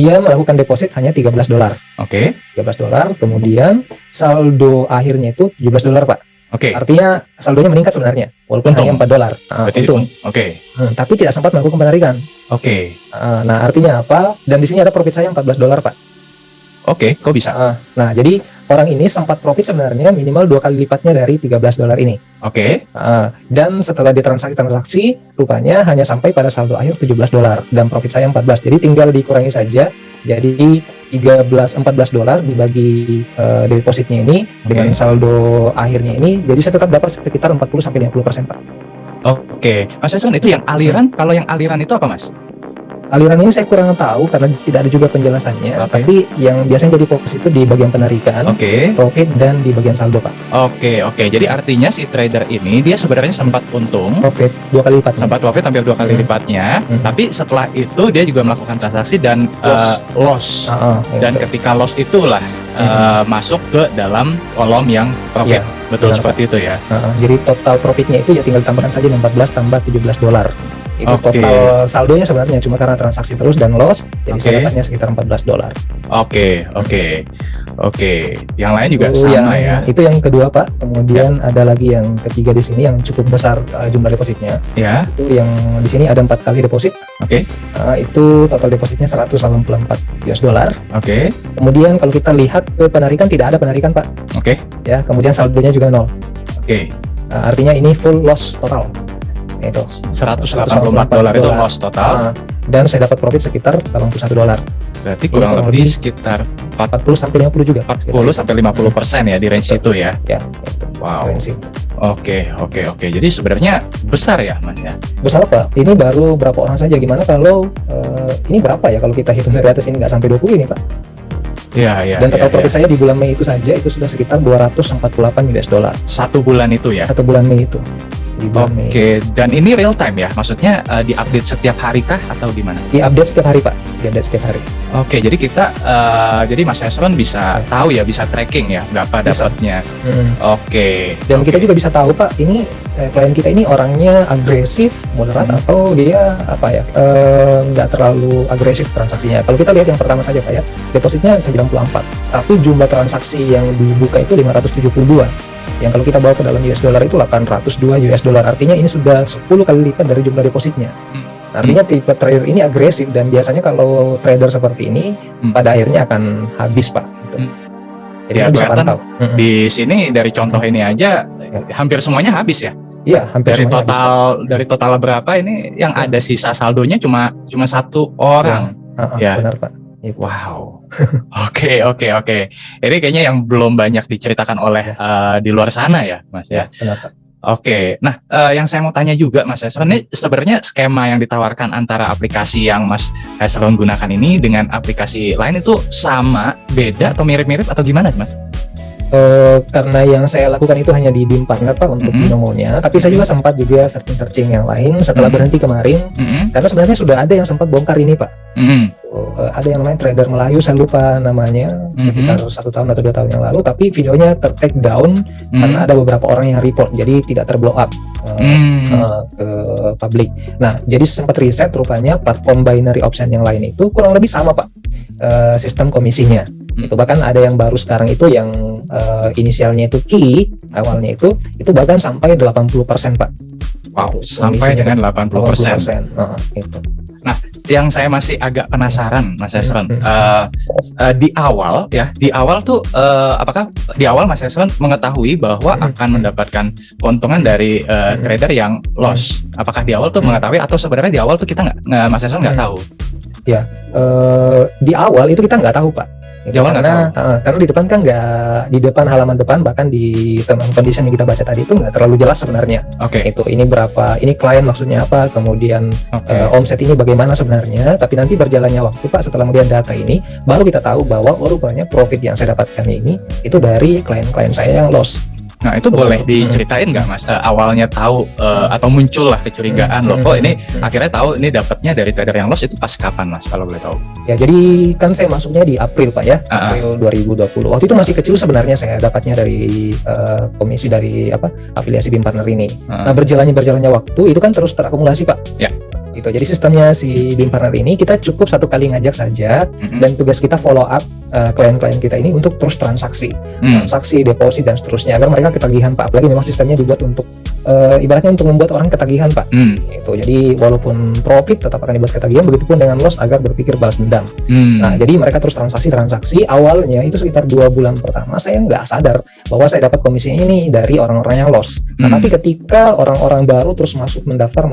Dia melakukan deposit hanya $13. Oke. $13, kemudian saldo akhirnya itu $17, Pak. Oke. Artinya saldonya meningkat sebenarnya, walaupun Untung. hanya $4. Berarti Untung. Oke. Tapi tidak sempat melakukan penarikan. Oke. Nah, artinya apa? Dan di sini ada profit saya $14, Pak. Oke, kok bisa? Nah, jadi orang ini sempat profit sebenarnya minimal 2 kali lipatnya dari $13 ini. Oke. Dan setelah ditransaksi rupanya hanya sampai pada saldo akhir $17 dan profit saya 14. Jadi tinggal dikurangi saja. Jadi $14 dibagi depositnya ini dengan saldo akhirnya ini, jadi saya tetap dapat sekitar 40-50%, Pak. Oke, Mas Eswan, itu yang aliran. Kalau yang aliran itu apa, Mas? Aliran ini saya kurang tahu karena tidak ada juga penjelasannya. Tapi yang biasanya jadi fokus itu di bagian penarikan, profit, dan di bagian saldo, Pak. Oke. Jadi artinya si trader ini dia sebenarnya sempat untung, profit 2 kali lipat. Sempat profit hampir 2 kali lipatnya. Tapi setelah itu dia juga melakukan transaksi dan loss. Dan ketika loss itulah masuk ke dalam kolom yang profit. Betul seperti itu ya. Jadi total profitnya itu ya tinggal tambahkan saja 14 tambah $17. Itu total saldonya sebenarnya, cuma karena transaksi terus dan loss, jadi saya dapatnya sekitar $14. Oke. Yang lain juga sama ya. Itu yang kedua, Pak. Kemudian ada lagi yang ketiga di sini yang cukup besar jumlah depositnya. Ya. Itu yang di sini ada 4 kali deposit. Itu total depositnya $184. Kemudian kalau kita lihat ke penarikan, tidak ada penarikan, Pak. Ya, kemudian saldonya juga 0. Artinya ini full loss total. Itu $184 itu loss total. Dan saya dapat profit sekitar $81. Berarti kurang lebih sekitar 40-50 juga. 40-50% ya di range itu ya. Ya. Wow. Oke. Jadi sebenarnya besar ya, Mas ya. Besar, Pak. Ini baru berapa orang saja. Gimana kalau ini berapa ya kalau kita hitung dari atas ini nggak sampai 20 ini, Pak? Iya. Dan total profit saya di bulan Mei itu saja itu sudah sekitar $248. 1 bulan itu ya. 1 bulan Mei itu. Oke, dan ini real time ya? Maksudnya diupdate setiap hari kah atau gimana? Diupdate setiap hari, Pak. Diupdate setiap hari. Oke, jadi kita jadi Mas Eswan bisa tahu ya, bisa tracking ya berapa dapatnya. Oke. Dan kita juga bisa tahu, Pak, ini klien kita ini orangnya agresif, moderat, atau dia apa ya? Nggak terlalu agresif transaksinya. Kalau kita lihat yang pertama saja, Pak ya, depositnya 94, tapi jumlah transaksi yang dibuka itu 572. Yang kalau kita bawa ke dalam US dollar itu 802 US dollar. Artinya ini sudah 10 kali lipat dari jumlah depositnya. Artinya tipe trader ini agresif, dan biasanya kalau trader seperti ini pada akhirnya akan habis, Pak. Jadi ya, bisa pantau. Di sini dari contoh ini aja hampir semuanya habis ya. Iya, hampir dari total habis, dari total berapa ini yang ada sisa saldonya cuma 1 orang. Ya. Benar, Pak. Wow. Oke. Ini kayaknya yang belum banyak diceritakan oleh di luar sana ya, Mas ya. Benar, Pak. Oke. Nah, yang saya mau tanya juga, Mas Esron, ini sebenarnya skema yang ditawarkan antara aplikasi yang Mas Esron gunakan ini dengan aplikasi lain itu sama, beda atau mirip-mirip atau gimana, Mas? Karena yang saya lakukan itu hanya di BIM Partner, Pak, untuk binomonya, tapi saya juga sempat juga searching yang lain setelah berhenti kemarin, karena sebenarnya sudah ada yang sempat bongkar ini, Pak. Ada yang namanya trader Melayu, saya lupa namanya, sekitar 1 tahun atau 2 tahun yang lalu, tapi videonya ter-take down karena ada beberapa orang yang report, jadi tidak terblow up ke publik. Nah, jadi sempat riset, rupanya platform binary option yang lain itu kurang lebih sama, Pak, sistem komisinya. Itu bahkan ada yang baru sekarang itu yang inisialnya itu key, awalnya itu bahkan sampai 80%, Pak. Wow, sampai dengan 80%. Itu. Nah, yang saya masih agak penasaran, Mas Esron, di awal tuh apakah di awal Mas Esron mengetahui bahwa akan mendapatkan keuntungan dari trader yang loss? Apakah di awal tuh mengetahui, atau sebenarnya di awal tuh kita Mas Esron nggak tahu? Ya, di awal itu kita nggak tahu, Pak. Karena di depan kan nggak, di depan halaman depan, bahkan di term and condition yang kita baca tadi itu nggak terlalu jelas sebenarnya. Itu ini berapa, ini klien maksudnya apa, kemudian omset ini bagaimana sebenarnya. Tapi nanti berjalannya waktu, Pak, setelah melihat data ini baru kita tahu bahwa rupanya profit yang saya dapatkan ini itu dari klien-klien saya yang loss. Nah, itu boleh diceritain nggak, Mas? Awalnya tahu atau muncul lah kecurigaan loh, kok ini akhirnya tahu ini dapatnya dari trader yang loss, itu pas kapan, Mas, kalau boleh tahu? Ya, jadi kan saya masuknya di April, Pak ya, April 2020. Waktu itu masih kecil sebenarnya saya dapatnya dari komisi dari afiliasi BIM Partner ini. Nah, berjalannya waktu itu kan terus terakumulasi, Pak. Ya. gitu. Jadi sistemnya si BIM Partner ini kita cukup satu kali ngajak saja, dan tugas kita follow up klien-klien kita ini untuk terus transaksi, deposit dan seterusnya, agar mereka ketagihan Pak. Apalagi memang sistemnya dibuat untuk ibaratnya untuk membuat orang ketagihan Pak. Gitu. Jadi walaupun profit tetap akan dibuat ketagihan, begitupun dengan loss agar berpikir balas dendam. Nah, jadi mereka terus transaksi. Awalnya itu sekitar 2 bulan pertama saya nggak sadar bahwa saya dapat komisi ini dari orang-orang yang loss. Nah, tapi ketika orang-orang baru terus masuk mendaftar,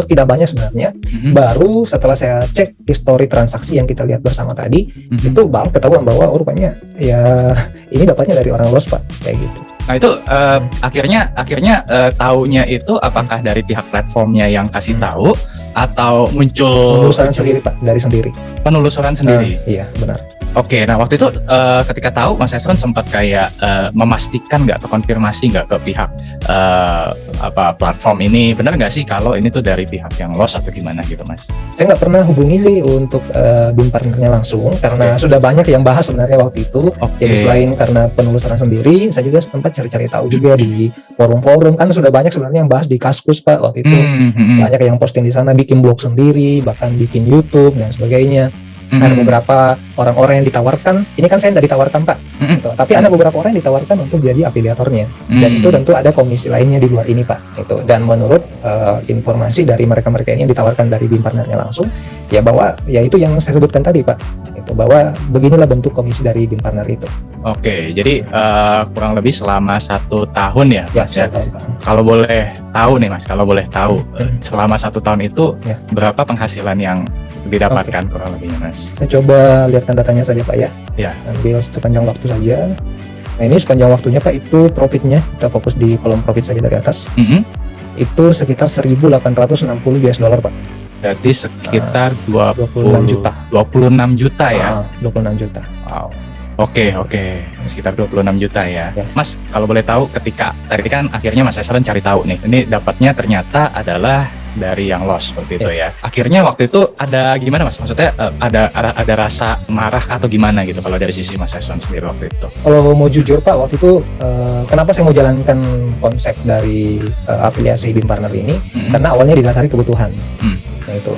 tidak banyak sebenarnya. Baru setelah saya cek histori transaksi yang kita lihat bersama tadi, itu baru ketahuan bahwa rupanya ya ini dapatnya dari orang loss Pak, kayak gitu. Nah itu akhirnya taunya itu apakah dari pihak platformnya yang kasih tahu atau muncul penelusuran sendiri Pak, dari sendiri. Penelusuran sendiri. Iya, benar. Oke, nah waktu itu ketika tahu Mas Esron sempat kayak memastikan nggak atau konfirmasi nggak ke pihak platform ini, benar nggak sih kalau ini tuh dari pihak yang loss atau gimana gitu Mas? Saya nggak pernah hubungi sih untuk BIM partnernya langsung, karena sudah banyak yang bahas sebenarnya waktu itu. Jadi selain karena penelusuran sendiri, saya juga sempat cari-cari tahu juga di forum-forum, kan sudah banyak sebenarnya yang bahas di Kaskus Pak waktu itu. Banyak yang posting di sana, bikin blog sendiri, bahkan bikin YouTube dan sebagainya. Ada beberapa orang-orang yang ditawarkan, ini kan saya tidak ditawarkan Pak, gitu. Tapi ada beberapa orang yang ditawarkan untuk jadi afiliatornya, dan itu tentu ada komisi lainnya di luar ini Pak, gitu. Dan menurut informasi dari mereka-mereka ini yang ditawarkan dari BIM partnernya langsung, ya bahwa ya itu yang saya sebutkan tadi Pak, gitu, bahwa beginilah bentuk komisi dari BIM partner itu. Oke, jadi kurang lebih selama 1 tahun ya Mas ya. Kalau boleh tahu nih Mas, selama 1 tahun itu berapa penghasilan yang didapatkan kurang lebihnya Mas? Saya coba lihatkan datanya saja Pak ya. Ya. Ambil sepanjang waktu saja. Nah ini sepanjang waktunya Pak, itu profitnya, kita fokus di kolom profit saja dari atas. Itu sekitar 1.860 US dollar Pak. Berarti sekitar 26 juta. 26 juta ya? 26 juta. Wow. Oke, sekitar 26 juta ya. Mas, kalau boleh tahu ketika tadi kan akhirnya Mas Esron cari tahu nih, ini dapatnya ternyata adalah dari yang loss seperti itu ya. Akhirnya waktu itu ada gimana Mas? Maksudnya ada rasa marah atau gimana gitu kalau dari sisi Mas Esron sendiri waktu itu? Kalau mau jujur Pak, waktu itu kenapa saya mau jalankan konsep dari afiliasi BIM Partner ini? Karena awalnya didasari kebutuhan. Yaitu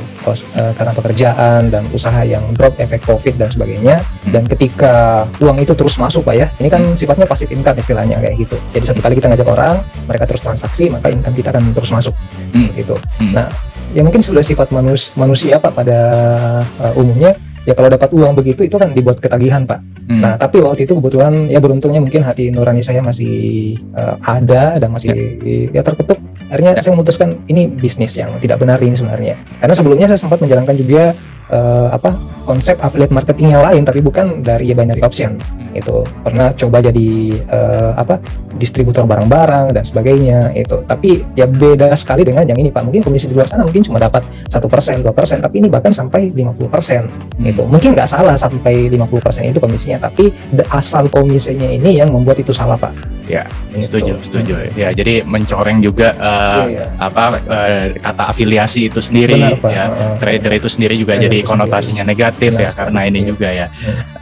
karena pekerjaan dan usaha yang drop, efek COVID dan sebagainya. Dan ketika uang itu terus masuk Pak ya, ini kan sifatnya passive income istilahnya kayak gitu. Jadi satu kali kita ngajak orang, mereka terus transaksi, maka income kita akan terus masuk gitu. Nah, ya mungkin sudah sifat manusia Pak pada umumnya. Ya kalau dapat uang begitu itu kan dibuat ketagihan Pak. Nah tapi waktu itu kebetulan ya beruntungnya mungkin hati nurani saya masih ada dan masih ya terketuk. Akhirnya saya memutuskan ini bisnis yang tidak benar ini sebenarnya. Karena sebelumnya saya sempat menjalankan juga konsep affiliate marketing yang lain, tapi bukan dari binary option. Itu pernah coba jadi distributor barang-barang dan sebagainya itu. Tapi ya beda sekali dengan yang ini Pak. Mungkin komisi di luar sana mungkin cuma dapat 1%, 2%, tapi ini bahkan sampai 50%. Itu mungkin nggak salah sampai 50% itu komisinya, tapi asal komisinya ini yang membuat itu salah Pak. Ya, setuju. Ya, jadi mencoreng juga kata afiliasi itu sendiri. Benar, Pak. Ya. Trader itu sendiri juga jadi konotasinya negatif ya karena ini juga ya.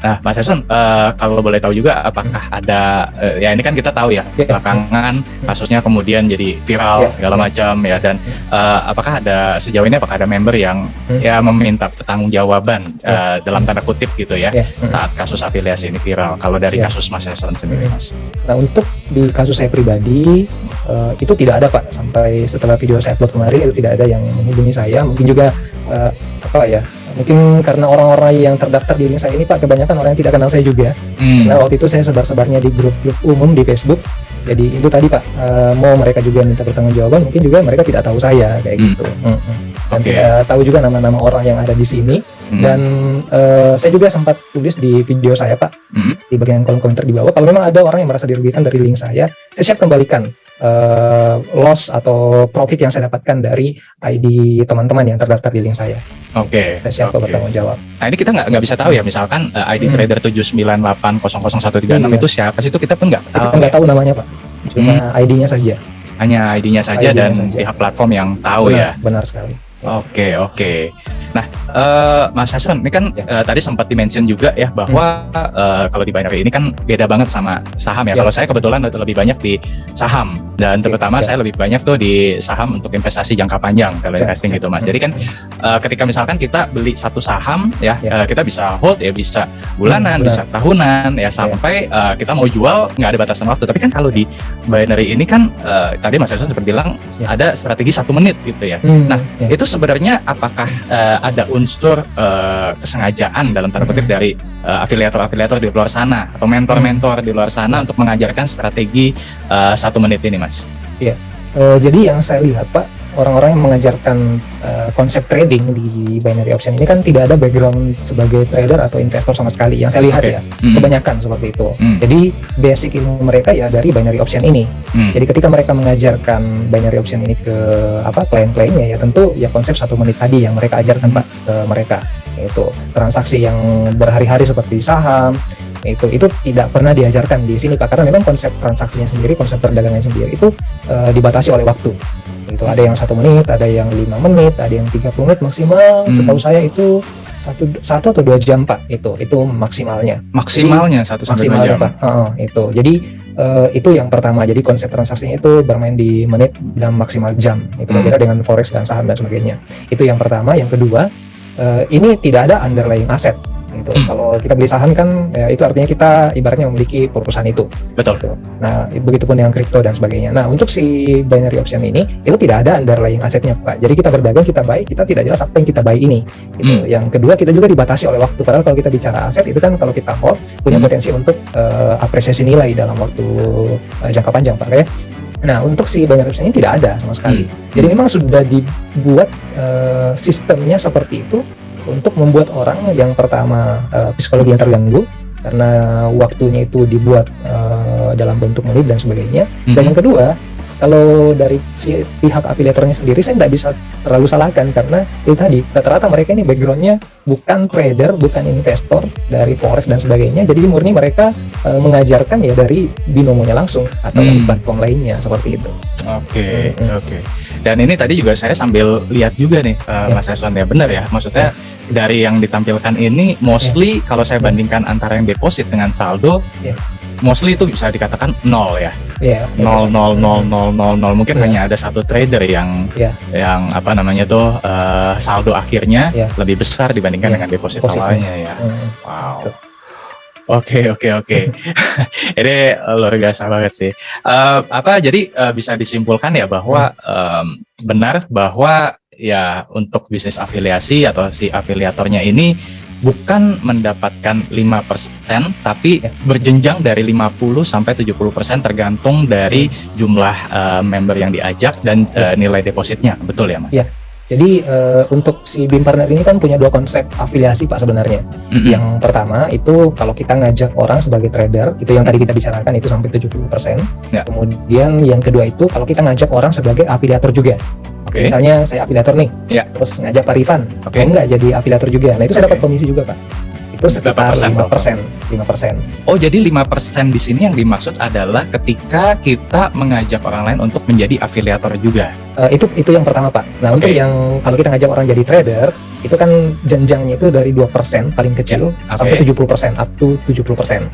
Nah, Mas Esron, kalau boleh tahu juga apakah ada ya ini kan kita tahu ya belakangan kasusnya kemudian jadi viral segala macam ya, dan apakah ada sejauh ini apakah ada member yang ya meminta pertanggungjawaban dalam tanda kutip gitu ya saat kasus afiliasi ini viral, kalau dari kasus Mas Esron sendiri Mas? Nah, untuk di kasus saya pribadi itu tidak ada Pak, sampai setelah video saya upload kemarin itu tidak ada yang menghubungi saya. Mungkin juga mungkin karena orang-orang yang terdaftar di link saya ini Pak, kebanyakan orang yang tidak kenal saya juga. Nah waktu itu saya sebar-sebarnya di grup-grup umum di Facebook. Jadi itu tadi Pak, mau mereka juga minta pertanggungjawaban, mungkin juga mereka tidak tahu saya kayak gitu. Dan tidak tahu juga nama-nama orang yang ada di sini. Dan saya juga sempat tulis di video saya Pak, di bagian kolom komentar di bawah, kalau memang ada orang yang merasa dirugikan dari link saya siap kembalikan loss atau profit yang saya dapatkan dari ID teman-teman yang terdaftar di link saya. Saya siap bertanggung jawab. Nah ini kita nggak bisa tahu ya, misalkan ID trader 798000136 itu siapa sih, itu kita pun nggak tahu. Kita nggak tahu namanya Pak, cuma ID-nya saja. Hanya ID-nya saja dan pihak platform yang tahu ya. Benar sekali. Oke. Nah, Mas Haswan, ini kan tadi sempat dimention juga ya bahwa kalau di binary ini kan beda banget sama saham ya. Kalau saya kebetulan lebih banyak di saham, dan terutama saya lebih banyak tuh di saham untuk investasi jangka panjang kalau investing gitu, Mas. Jadi kan ketika misalkan kita beli satu saham ya, kita bisa hold ya, bisa bulanan, bisa tahunan ya, sampai kita mau jual nggak ada batasan waktu. Tapi kan kalau di binary ini kan tadi Mas Haswan sempat bilang ada strategi 1 menit gitu ya. Nah, itu sebenarnya apakah ada unsur kesengajaan dalam tanda kutip dari afiliator-afiliator di luar sana atau mentor-mentor di luar sana untuk mengajarkan strategi 1 menit ini, Mas? Iya. Jadi yang saya lihat, Pak, orang-orang yang mengajarkan konsep trading di binary option ini kan tidak ada background sebagai trader atau investor sama sekali. Yang saya lihat ya, kebanyakan seperti itu. Jadi basic ilmu mereka ya dari binary option ini. Jadi ketika mereka mengajarkan binary option ini ke klien-kliennya, ya tentu ya konsep 1 menit tadi yang mereka ajarkan, Pak, ke mereka. Itu transaksi yang berhari-hari seperti saham, itu tidak pernah diajarkan di sini, Pak, karena memang konsep transaksinya sendiri, konsep perdagangannya sendiri itu dibatasi oleh waktu. Itu ada yang 1 menit, ada yang 5 menit, ada yang 30 menit maksimal. Setahu saya itu satu atau 2 jam, Pak. Itu maksimalnya. Maksimalnya 1 sampai 2 jam. Pak. Itu. Jadi itu yang pertama. Jadi konsep transaksinya itu bermain di menit dan maksimal jam. Itu berbeda dengan forex dan saham dan sebagainya. Itu yang pertama. Yang kedua, ini tidak ada underlying aset. Gitu. Kalau kita beli saham kan ya, itu artinya kita ibaratnya memiliki perusahaan itu. Betul. Gitu. Nah, begitupun dengan kripto dan sebagainya. Nah, untuk si binary option ini itu tidak ada underlying asetnya, Pak. Jadi kita berdagang, kita buy, kita tidak jelas apa yang kita buy ini. Gitu. Yang kedua, kita juga dibatasi oleh waktu. Padahal kalau kita bicara aset itu kan kalau kita hold punya potensi untuk apresiasi nilai dalam waktu jangka panjang, Pak, ya. Nah, untuk si binary option ini tidak ada sama sekali. Jadi memang sudah dibuat sistemnya seperti itu untuk membuat orang yang pertama psikologi yang terganggu karena waktunya itu dibuat dalam bentuk menit dan sebagainya. Dan yang kedua, kalau dari si pihak afiliatornya sendiri saya tidak bisa terlalu salahkan karena itu tadi rata-rata mereka ini backgroundnya bukan trader, bukan investor dari forex dan sebagainya. Jadi murni mereka mengajarkan ya dari binomonya langsung atau dari platform lainnya seperti itu. Oke. Dan ini tadi juga saya sambil lihat juga nih, Mas Haswan, ya benar ya. Maksudnya dari yang ditampilkan ini mostly kalau saya bandingkan antara yang deposit dengan saldo, mostly itu bisa dikatakan 0 ya. 0 mungkin hanya ada 1 trader yang apa namanya tuh saldo akhirnya lebih besar dibandingkan dengan deposit awalnya ya. Wow. Oke. Ini luar biasa banget sih. Jadi bisa disimpulkan ya bahwa benar bahwa ya untuk bisnis afiliasi atau si afiliatornya ini bukan mendapatkan 5%, tapi berjenjang dari 50 sampai 70% tergantung dari jumlah member yang diajak dan nilai depositnya. Betul ya, Mas? Iya. Jadi untuk si BIM Partner ini kan punya 2 konsep afiliasi, Pak, sebenarnya. Yang pertama itu kalau kita ngajak orang sebagai trader, itu yang tadi kita bicarakan itu sampai 70%. Kemudian yang kedua itu kalau kita ngajak orang sebagai afiliator juga. Misalnya saya afiliator nih, terus ngajak Pak Rifan, enggak jadi afiliator juga. Nah, itu saya dapat komisi juga, Pak. Itu sekitar 5%. Oh, jadi 5% di sini yang dimaksud adalah ketika kita mengajak orang lain untuk menjadi afiliator juga. Itu yang pertama, Pak. Nah, untuk yang kalau kita ngajak orang jadi trader, itu kan jenjangnya itu dari 2% paling kecil sampai 70%, up to 70%.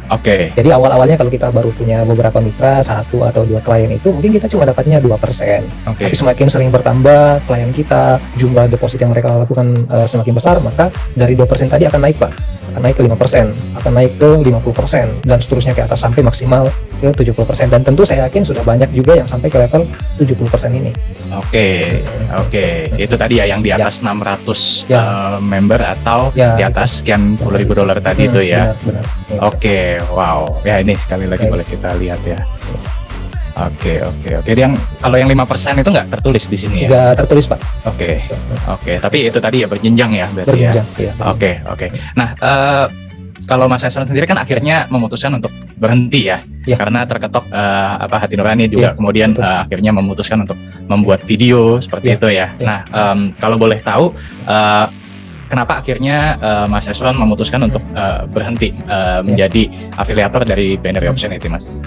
Jadi awal-awalnya kalau kita baru punya beberapa mitra, 1 atau 2 klien itu mungkin kita cuma dapatnya 2%. Tapi semakin sering bertambah klien kita, jumlah deposit yang mereka lakukan semakin besar, maka dari 2% tadi akan naik, Pak. Akan naik ke 5%, akan naik ke 50%, dan seterusnya ke atas sampai maksimal ke 70%. Dan tentu saya yakin sudah banyak juga yang sampai ke level 70% ini. Itu tadi ya yang di atas 600 member atau di atas sekian puluh ribu dolar tadi itu ya. Benar. Wow. Ya, ini sekali lagi boleh kita lihat ya. Yang kalau yang 5% itu nggak tertulis di sini ya? Nggak tertulis, Pak. Tapi itu tadi ya berjenjang ya berarti berjenjang, ya? Oke. Nah, kalau Mas Haswan sendiri kan akhirnya memutuskan untuk berhenti ya, karena terketok hati nurani juga, kemudian akhirnya memutuskan untuk membuat video seperti itu ya. Nah, kalau boleh tahu kenapa akhirnya Mas Haswan memutuskan untuk berhenti menjadi afiliator dari binary option itu, Mas?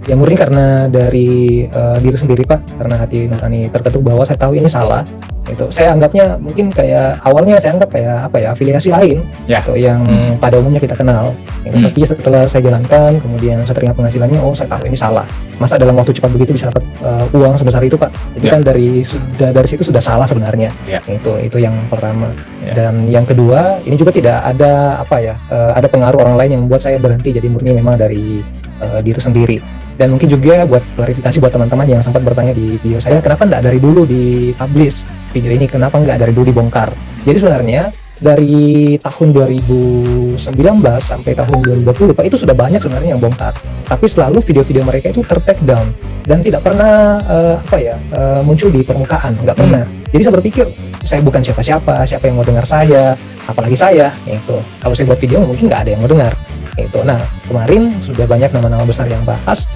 Ya murni karena dari diri sendiri Pak, karena hati nurani terketuk bahwa saya tahu ini salah. Itu saya anggapnya mungkin kayak awalnya saya anggap kayak apa ya, afiliasi lain gitu, yang pada umumnya kita kenal gitu. Tapi setelah saya jalankan, kemudian saya terima penghasilannya, oh saya tahu ini salah, masa dalam waktu cepat begitu bisa dapat uang sebesar itu Pak. Itu kan dari situ sudah salah sebenarnya. Itu yang pertama. Dan yang kedua, ini juga tidak ada apa ya, ada pengaruh orang lain yang membuat saya berhenti, jadi murni memang dari diri sendiri. Dan mungkin juga buat klarifikasi buat teman-teman yang sempat bertanya di video saya, kenapa nggak dari dulu dipublish video ini, kenapa nggak dari dulu dibongkar. Jadi sebenarnya dari tahun 2019 sampai tahun 2020 Pak, itu sudah banyak sebenarnya yang bongkar, tapi selalu video-video mereka itu ter-take down dan tidak pernah muncul di permukaan, nggak pernah. Jadi saya berpikir, saya bukan siapa-siapa, siapa yang mau dengar saya, apalagi saya itu. Kalau saya buat video mungkin nggak ada yang mau dengar itu. Nah, kemarin sudah banyak nama-nama besar yang bahas,